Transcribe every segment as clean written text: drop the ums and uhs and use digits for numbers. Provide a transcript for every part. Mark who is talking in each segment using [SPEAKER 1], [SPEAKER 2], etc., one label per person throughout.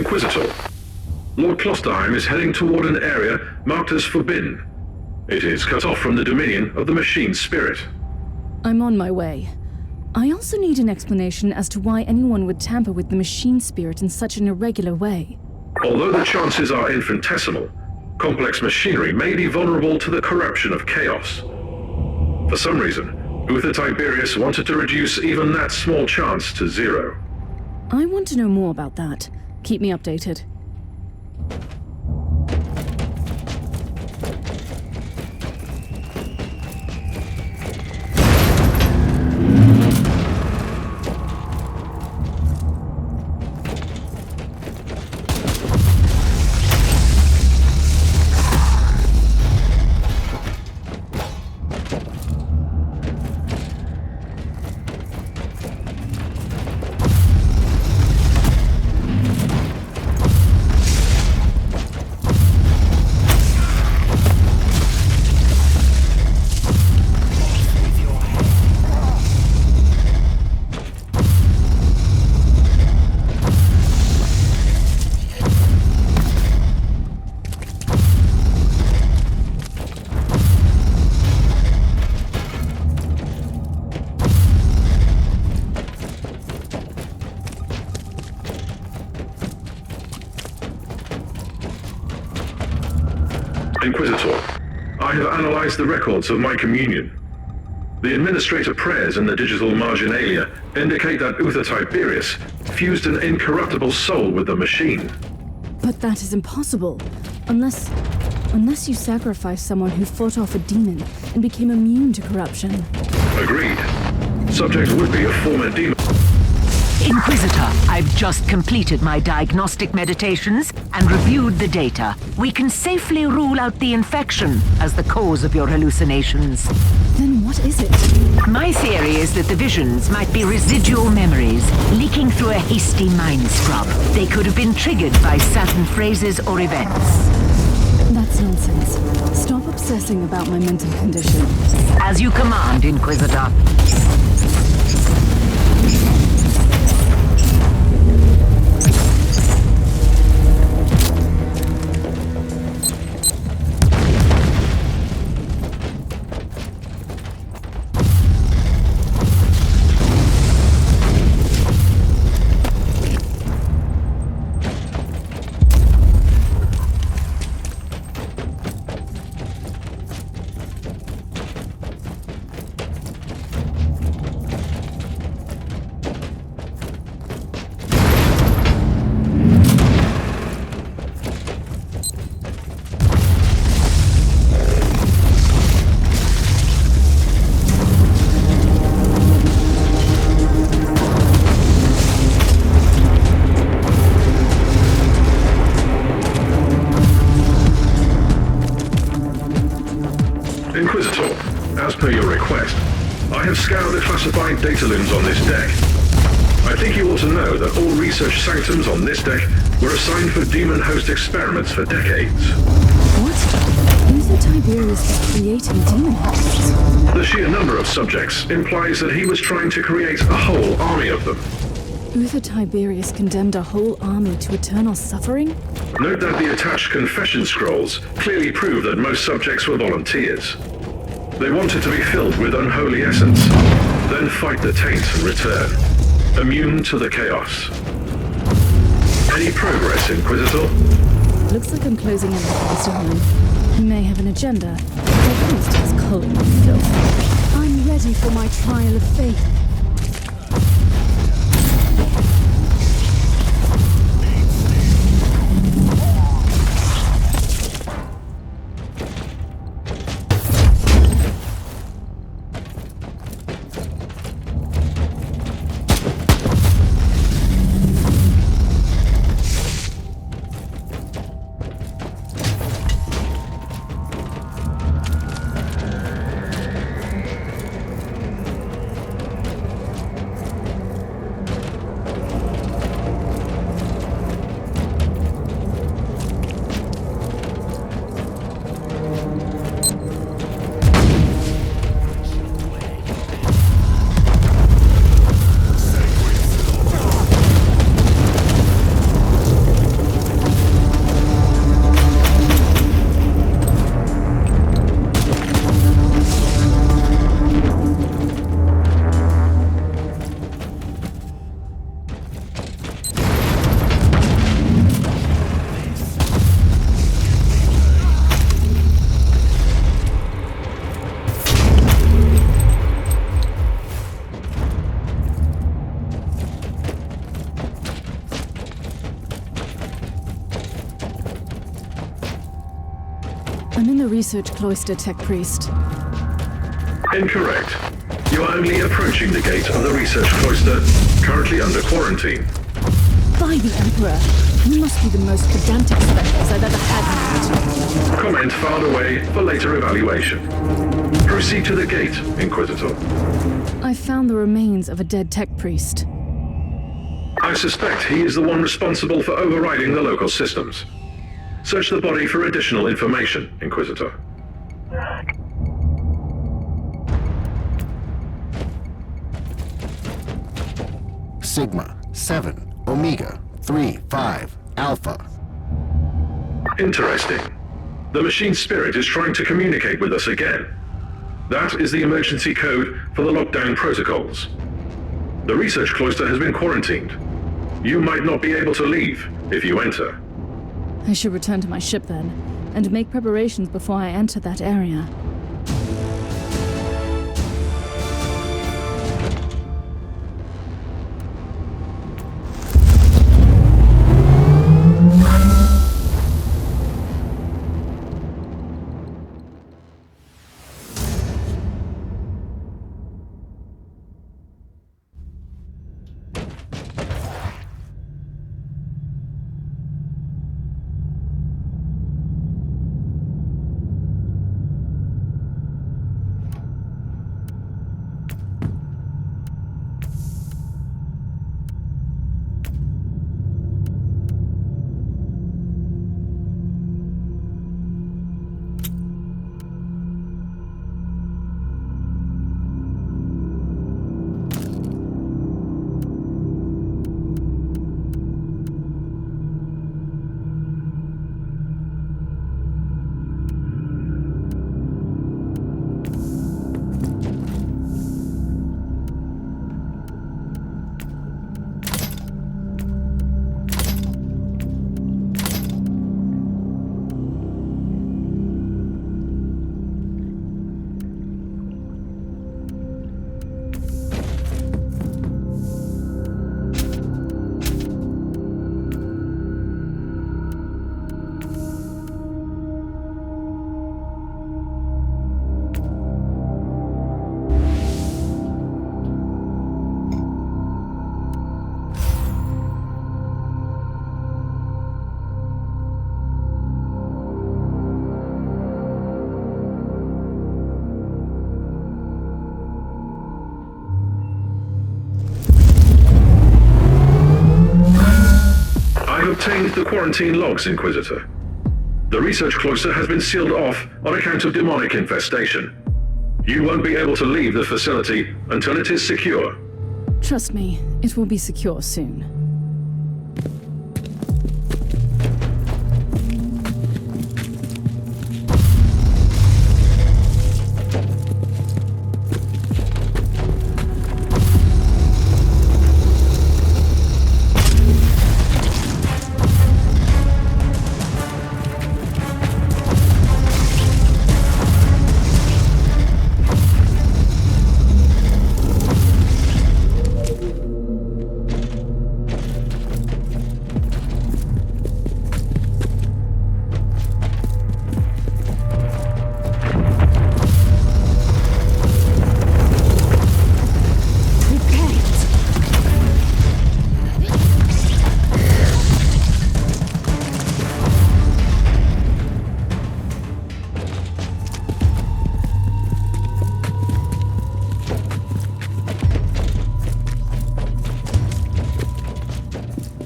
[SPEAKER 1] Inquisitor. Lord Klosterheim is heading toward an area marked as forbidden. It is cut off from the dominion of the machine spirit.
[SPEAKER 2] I'm on my way. I also need an explanation as to why anyone would tamper with the machine spirit in such an irregular way.
[SPEAKER 1] Although the chances are infinitesimal, complex machinery may be vulnerable to the corruption of chaos. For some reason, Uther Tiberius wanted to reduce even that small chance to zero.
[SPEAKER 2] I want to know more about that. Keep me updated.
[SPEAKER 1] Inquisitor, I have analyzed the records of my communion. The administrator prayers in the digital marginalia indicate that Uther Tiberius fused an incorruptible soul with the machine.
[SPEAKER 2] But that is impossible. Unless you sacrificed someone who fought off a demon and became immune to corruption.
[SPEAKER 1] Agreed. Subject would be a former demon.
[SPEAKER 3] Inquisitor, I've just completed my diagnostic meditations and reviewed the data. We can safely rule out the infection as the cause of your hallucinations.
[SPEAKER 2] Then what is it?
[SPEAKER 3] My theory is that the visions might be residual memories leaking through a hasty mind scrub. They could have been triggered by certain phrases or events.
[SPEAKER 2] That's nonsense. Stop obsessing about my mental condition.
[SPEAKER 3] As you command, Inquisitor.
[SPEAKER 1] Inquisitor, as per your request, I have scoured the classified data looms on this deck. I think you ought to know that all research sanctums on this deck were assigned for demon host experiments for decades.
[SPEAKER 2] What? Uther Tiberius was creating demon hosts?
[SPEAKER 1] The sheer number of subjects implies that he was trying to create a whole army of them.
[SPEAKER 2] Uther Tiberius condemned a whole army to eternal suffering?
[SPEAKER 1] Note that the attached confession scrolls clearly prove that most subjects were volunteers. They wanted to be filled with unholy essence, then fight the taint and return, immune to the chaos. Any progress, Inquisitor?
[SPEAKER 2] Looks like I'm closing in on Klosterheim. He may have an agenda, but at least he's cold and filth. I'm ready for my trial of faith. I'm in the research cloister, Tech Priest.
[SPEAKER 1] Incorrect. You are only approaching the gate of the research cloister, currently under quarantine.
[SPEAKER 2] By the Emperor, you must be the most pedantic specialist I've ever had.
[SPEAKER 1] Comment filed away for later evaluation. Proceed to the gate, Inquisitor.
[SPEAKER 2] I found the remains of a dead Tech Priest.
[SPEAKER 1] I suspect he is the one responsible for overriding the local systems. Search the body for additional information, Inquisitor.
[SPEAKER 4] Sigma 7 Omega 3 5 Alpha.
[SPEAKER 1] Interesting. The machine spirit is trying to communicate with us again. That is the emergency code for the lockdown protocols. The research cloister has been quarantined. You might not be able to leave if you enter.
[SPEAKER 2] I should return to my ship then, and make preparations before I enter that area.
[SPEAKER 1] Obtained the quarantine logs, Inquisitor. The research cloister has been sealed off on account of demonic infestation. You won't be able to leave the facility until it is secure.
[SPEAKER 2] Trust me, it will be secure soon.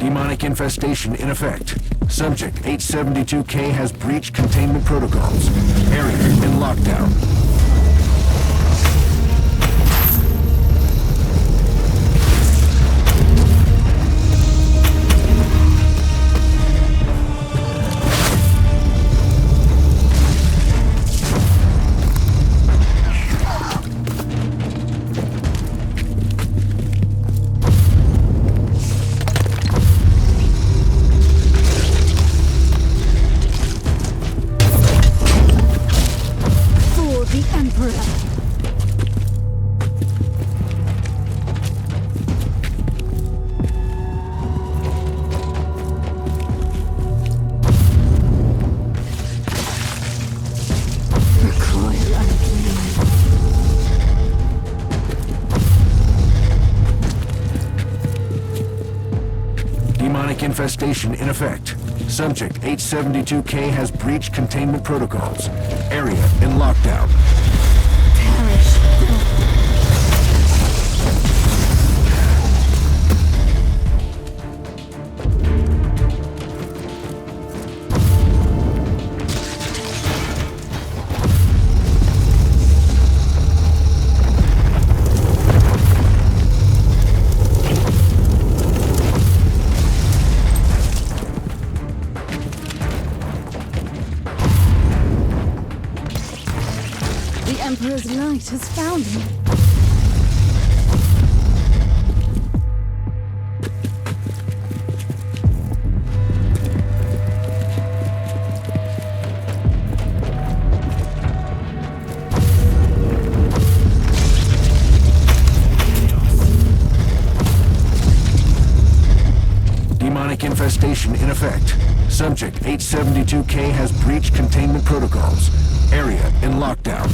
[SPEAKER 4] Demonic infestation in effect. Subject 872K has breached containment protocols. Area in lockdown. infestation in effect. Subject 872K has breached containment protocols. Area in lockdown.
[SPEAKER 2] Perish. The Emperor's light has found me.
[SPEAKER 4] Demonic infestation in effect. Subject 872K has breached containment protocols. Area in lockdown.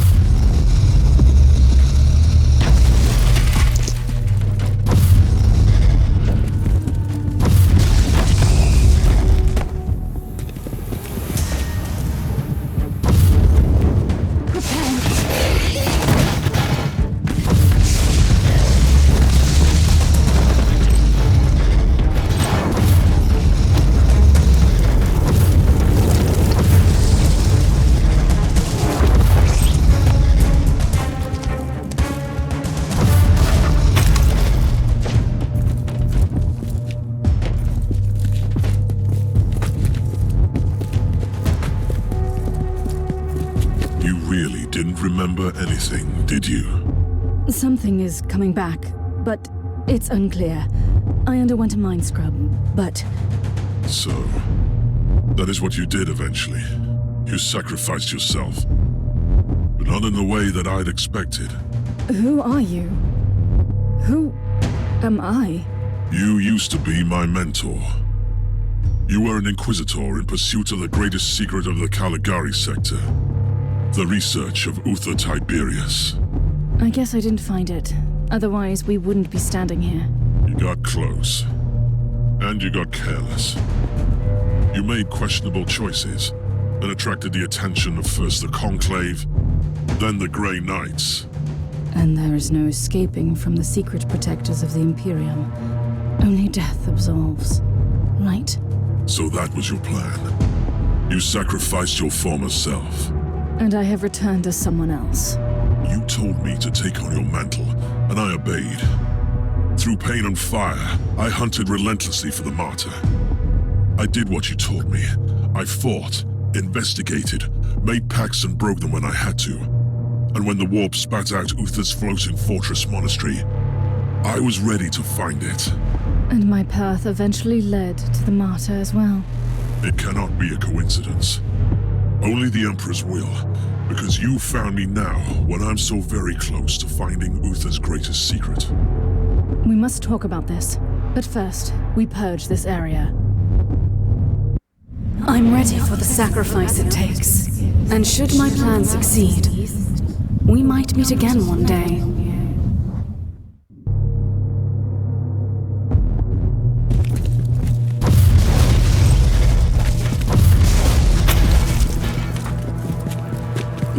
[SPEAKER 5] Remember anything, did you?
[SPEAKER 2] Something is coming back, but it's unclear. I underwent a mind scrub, but...
[SPEAKER 5] So, that is what you did eventually. You sacrificed yourself. But not in the way that I'd expected.
[SPEAKER 2] Who are you? Who am I?
[SPEAKER 5] You used to be my mentor. You were an Inquisitor in pursuit of the greatest secret of the Caligari sector. The research of Uther Tiberius.
[SPEAKER 2] I guess I didn't find it. Otherwise, we wouldn't be standing here.
[SPEAKER 5] You got close. And you got careless. You made questionable choices, and attracted the attention of first the Conclave, then the Grey Knights.
[SPEAKER 2] And there is no escaping from the secret protectors of the Imperium. Only death absolves. Right?
[SPEAKER 5] So that was your plan. You sacrificed your former self.
[SPEAKER 2] And I have returned as someone else.
[SPEAKER 5] You told me to take on your mantle, and I obeyed. Through pain and fire, I hunted relentlessly for the Martyr. I did what you told me. I fought, investigated, made pacts and broke them when I had to. And when the warp spat out Uther's floating fortress monastery, I was ready to find it.
[SPEAKER 2] And my path eventually led to the Martyr as well.
[SPEAKER 5] It cannot be a coincidence. Only the Emperor's will, because you found me now when I'm so very close to finding Uther's greatest secret.
[SPEAKER 2] We must talk about this, but first, we purge this area. I'm ready for the sacrifice it takes, and should my plan succeed, we might meet again one day.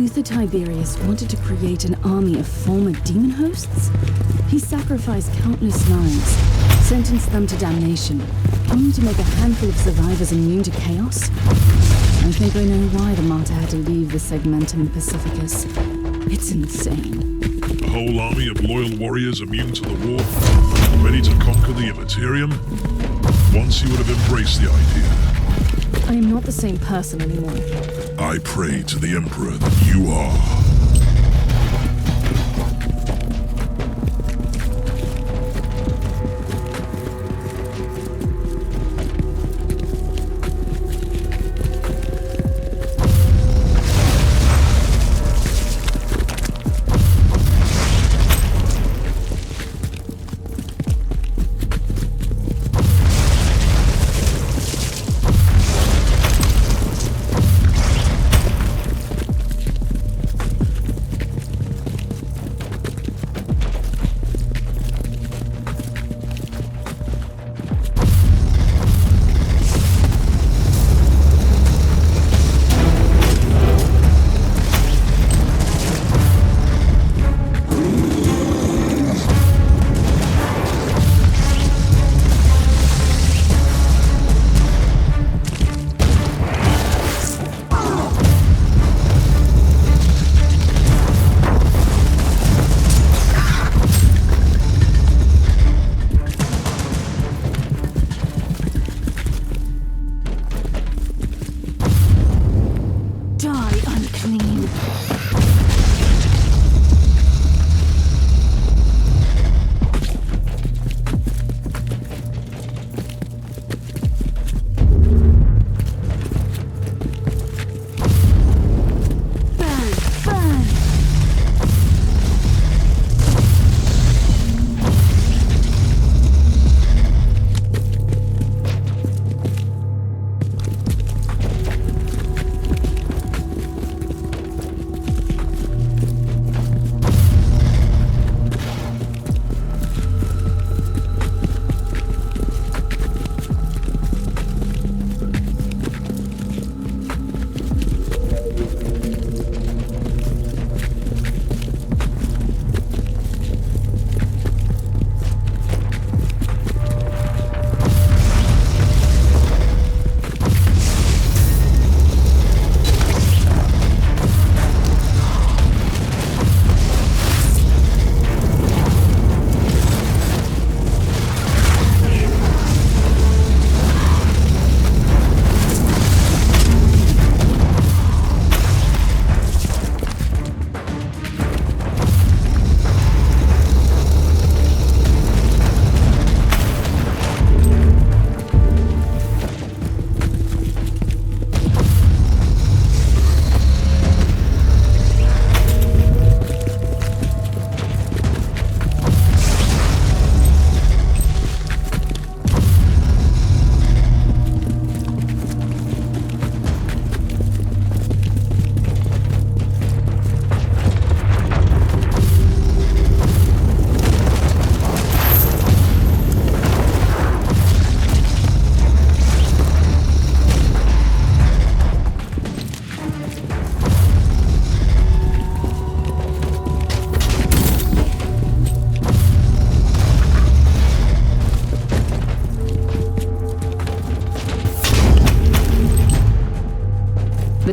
[SPEAKER 2] Uther Tiberius wanted to create an army of former demon hosts? He sacrificed countless lives, sentenced them to damnation, only to make a handful of survivors immune to chaos? I think I know why the Martyr had to leave the Segmentum Pacificus. It's insane.
[SPEAKER 5] A whole army of loyal warriors immune to the war, ready to conquer the Immaterium? Once you would have embraced the idea.
[SPEAKER 2] I am not the same person anymore.
[SPEAKER 5] I pray to the Emperor that you are.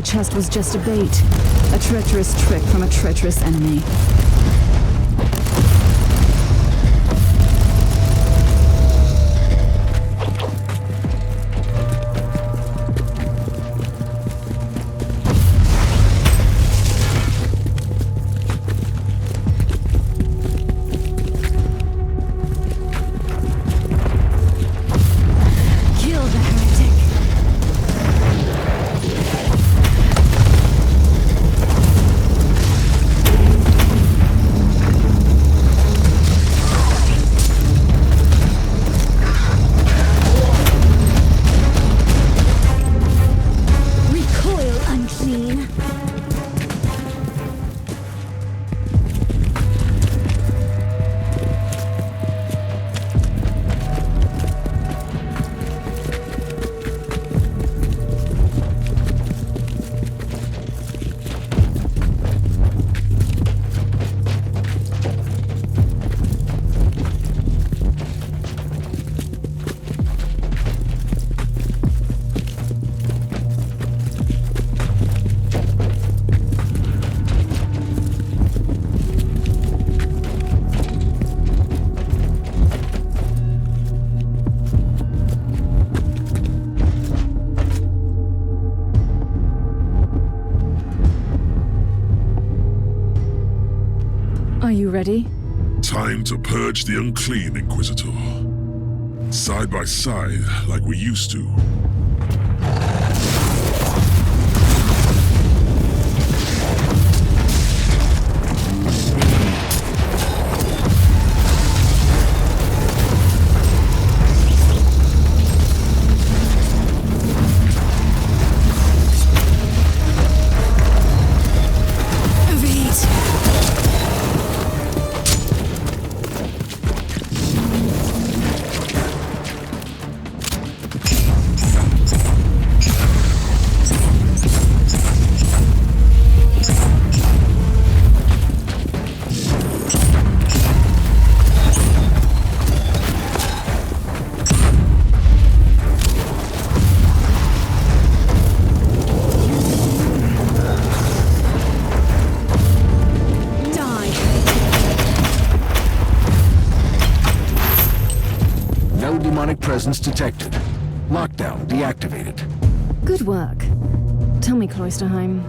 [SPEAKER 2] chest was just a bait. A treacherous trick from a treacherous enemy. Are you ready?
[SPEAKER 5] Time to purge the unclean, Inquisitor. Side by side, like we used to.
[SPEAKER 4] Demonic presence detected. Lockdown deactivated.
[SPEAKER 2] Good work. Tell me, Cloisterheim,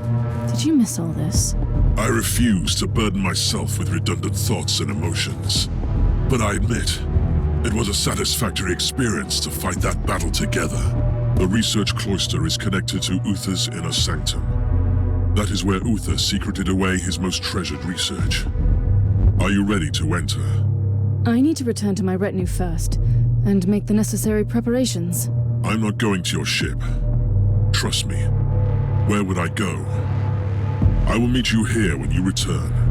[SPEAKER 2] did you miss all this?
[SPEAKER 5] I refuse to burden myself with redundant thoughts and emotions. But I admit, it was a satisfactory experience to fight that battle together. The research cloister is connected to Uther's inner sanctum. That is where Uther secreted away his most treasured research. Are you ready to enter?
[SPEAKER 2] I need to return to my retinue first, and make the necessary preparations.
[SPEAKER 5] I'm not going to your ship. Trust me. Where would I go? I will meet you here when you return.